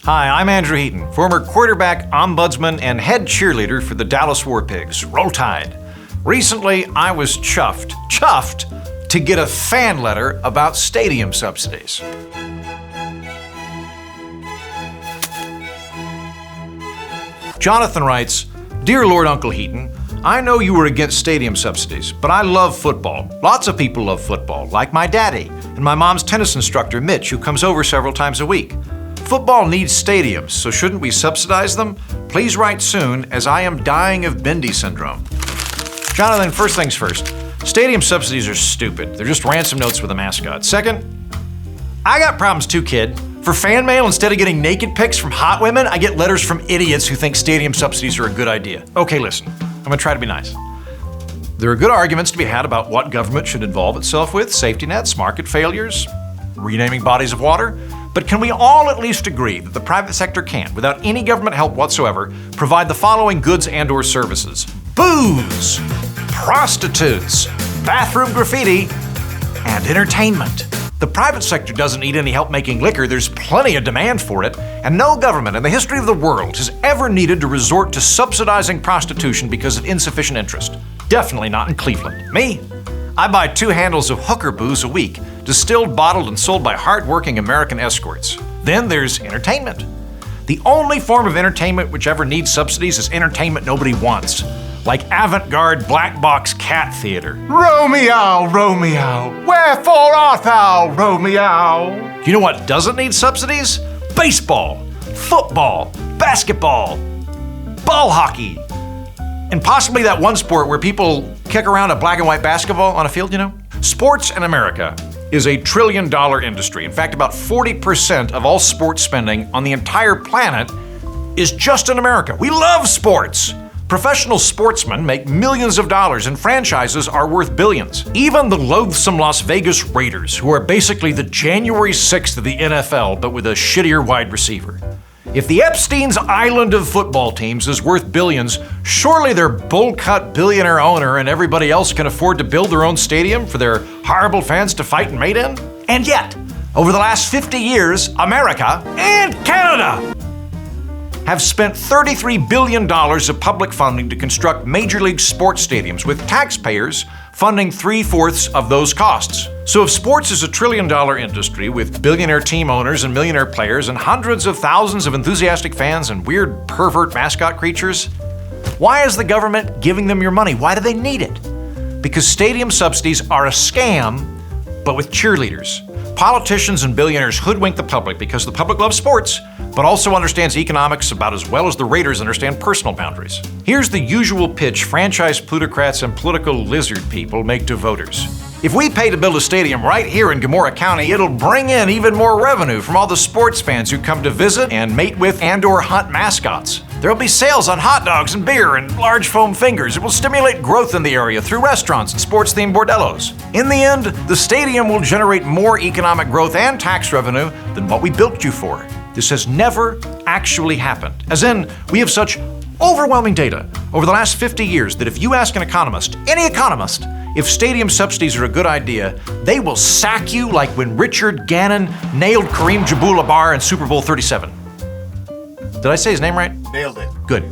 Hi, I'm Andrew Heaton, former quarterback, ombudsman, and head cheerleader for the Dallas War Pigs. Roll Tide. Recently, I was chuffed to get a fan letter about stadium subsidies. Jonathan writes, Dear Lord Uncle Heaton, I know you were against stadium subsidies, but I love football. Lots of people love football, like my daddy and my mom's tennis instructor, Mitch, who comes over several times a week. Football needs stadiums, so shouldn't we subsidize them? Please write soon, as I am dying of Bindi syndrome. Jonathan, first things first. Stadium subsidies are stupid. They're just ransom notes with a mascot. Second, I got problems too, kid. For fan mail, instead of getting naked pics from hot women, I get letters from idiots who think stadium subsidies are a good idea. Okay, listen, I'm gonna try to be nice. There are good arguments to be had about what government should involve itself with, safety nets, market failures, renaming bodies of water. But can we all at least agree that the private sector can, without any government help whatsoever, provide the following goods and/or services? Booze, prostitutes, bathroom graffiti, and entertainment. The private sector doesn't need any help making liquor. There's plenty of demand for it, and no government in the history of the world has ever needed to resort to subsidizing prostitution because of insufficient interest. Definitely not in Cleveland. Me? I buy 2 handles of hooker booze a week, distilled, bottled, and sold by hard-working American escorts. Then there's entertainment. The only form of entertainment which ever needs subsidies is entertainment nobody wants, like avant-garde black box cat theater. Romeo, Romeo, wherefore art thou, Romeo? Do you know what doesn't need subsidies? Baseball, football, basketball, ball hockey, and possibly that one sport where people kick around a black and white basketball on a field, you know? Sports in America is a $1 trillion industry. In fact, about 40% of all sports spending on the entire planet is just in America. We love sports. Professional sportsmen make millions of dollars and franchises are worth billions. Even the loathsome Las Vegas Raiders, who are basically the January 6th of the NFL, but with a shittier wide receiver. If the Epstein's Island of football teams is worth billions, surely their bull-cut billionaire owner and everybody else can afford to build their own stadium for their horrible fans to fight and mate in? And yet, over the last 50 years, America and Canada have spent $33 billion of public funding to construct Major League sports stadiums, with taxpayers funding 3/4 of those costs. So if sports is a $1 trillion industry with billionaire team owners and millionaire players and hundreds of thousands of enthusiastic fans and weird pervert mascot creatures, why is the government giving them your money? Why do they need it? Because stadium subsidies are a scam, but with cheerleaders. Politicians and billionaires hoodwink the public because the public loves sports, but also understands economics about as well as the Raiders understand personal boundaries. Here's the usual pitch franchise plutocrats and political lizard people make to voters. If we pay to build a stadium right here in Gomorrah County, it'll bring in even more revenue from all the sports fans who come to visit and mate with and/or hunt mascots. There'll be sales on hot dogs and beer and large foam fingers. It will stimulate growth in the area through restaurants and sports-themed bordellos. In the end, the stadium will generate more economic growth and tax revenue than what we built you for. This has never actually happened. As in, we have such overwhelming data over the last 50 years that if you ask an economist, any economist, if stadium subsidies are a good idea, they will sack you like when Richard Gannon nailed Kareem Abdul-Jabbar in Super Bowl 37. Did I say his name right? Nailed it. Good.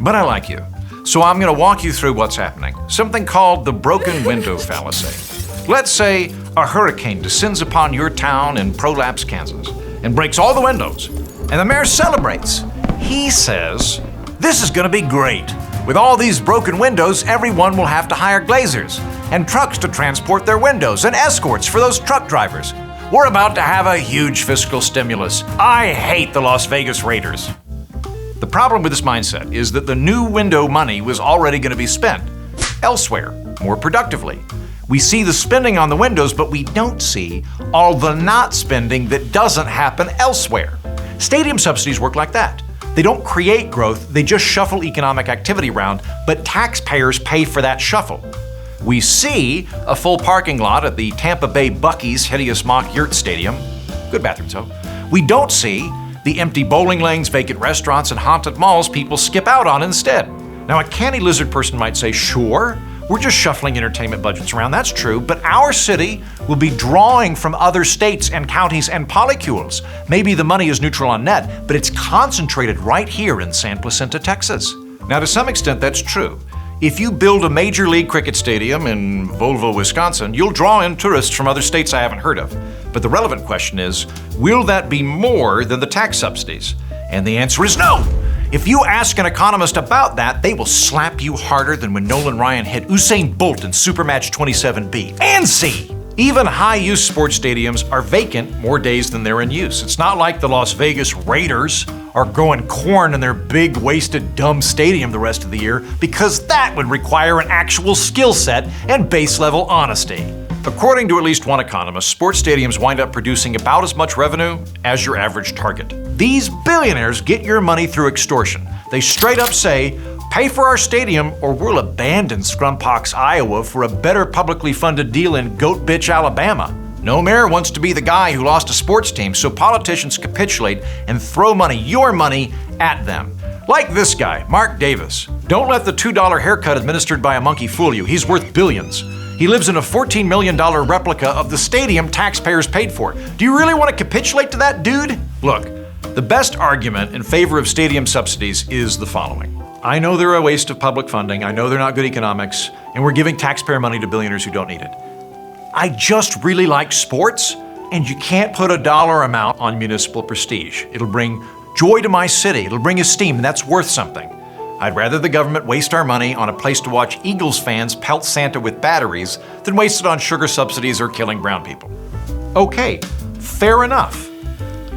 But I like you. So I'm going to walk you through what's happening. Something called the broken window fallacy. Let's say a hurricane descends upon your town in Prolapse, Kansas, and breaks all the windows. And the mayor celebrates. He says, this is going to be great. With all these broken windows, everyone will have to hire glazers and trucks to transport their windows and escorts for those truck drivers. We're about to have a huge fiscal stimulus. I hate the Las Vegas Raiders. The problem with this mindset is that the new window money was already going to be spent elsewhere, more productively. We see the spending on the windows, but we don't see all the not spending that doesn't happen elsewhere. Stadium subsidies work like that. They don't create growth, they just shuffle economic activity around, but taxpayers pay for that shuffle. We see a full parking lot at the Tampa Bay Buc-ee's hideous mock yurt stadium. Good bathrooms, though. We don't see the empty bowling lanes, vacant restaurants, and haunted malls people skip out on instead. Now, a canny lizard person might say, sure, We're just shuffling entertainment budgets around, that's true, but our city will be drawing from other states and counties and polycules. Maybe the money is neutral on net, but it's concentrated right here in San Placenta, Texas. Now, to some extent, that's true. If you build a major league cricket stadium in Volvo, Wisconsin, you'll draw in tourists from other states I haven't heard of. But the relevant question is, will that be more than the tax subsidies? And the answer is no. If you ask an economist about that, they will slap you harder than when Nolan Ryan hit Usain Bolt in Supermatch 27B. And C. Even high-use sports stadiums are vacant more days than they're in use. It's not like the Las Vegas Raiders are growing corn in their big, wasted, dumb stadium the rest of the year, because that would require an actual skill set and base-level honesty. According to at least one economist, sports stadiums wind up producing about as much revenue as your average Target. These billionaires get your money through extortion. They straight up say, pay for our stadium or we'll abandon Scrumpox, Iowa for a better publicly funded deal in Goat Bitch, Alabama. No mayor wants to be the guy who lost a sports team, so politicians capitulate and throw money, your money, at them. Like this guy, Mark Davis. Don't let the $2 haircut administered by a monkey fool you. He's worth billions. He lives in a $14 million replica of the stadium taxpayers paid for. Do you really want to capitulate to that, dude? Look, the best argument in favor of stadium subsidies is the following. I know they're a waste of public funding, I know they're not good economics, and we're giving taxpayer money to billionaires who don't need it. I just really like sports, and you can't put a dollar amount on municipal prestige. It'll bring joy to my city, it'll bring esteem, and that's worth something. I'd rather the government waste our money on a place to watch Eagles fans pelt Santa with batteries than waste it on sugar subsidies or killing brown people. Okay, fair enough.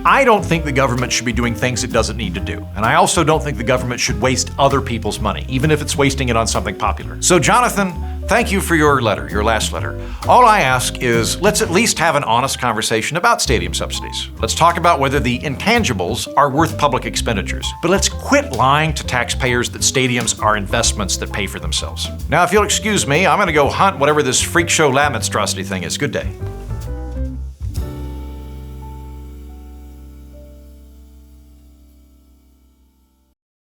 I don't think the government should be doing things it doesn't need to do. And I also don't think the government should waste other people's money, even if it's wasting it on something popular. So Jonathan, thank you for your letter, your last letter. All I ask is, let's at least have an honest conversation about stadium subsidies. Let's talk about whether the intangibles are worth public expenditures. But let's quit lying to taxpayers that stadiums are investments that pay for themselves. Now, if you'll excuse me, I'm gonna go hunt whatever this freak show lab monstrosity thing is. Good day.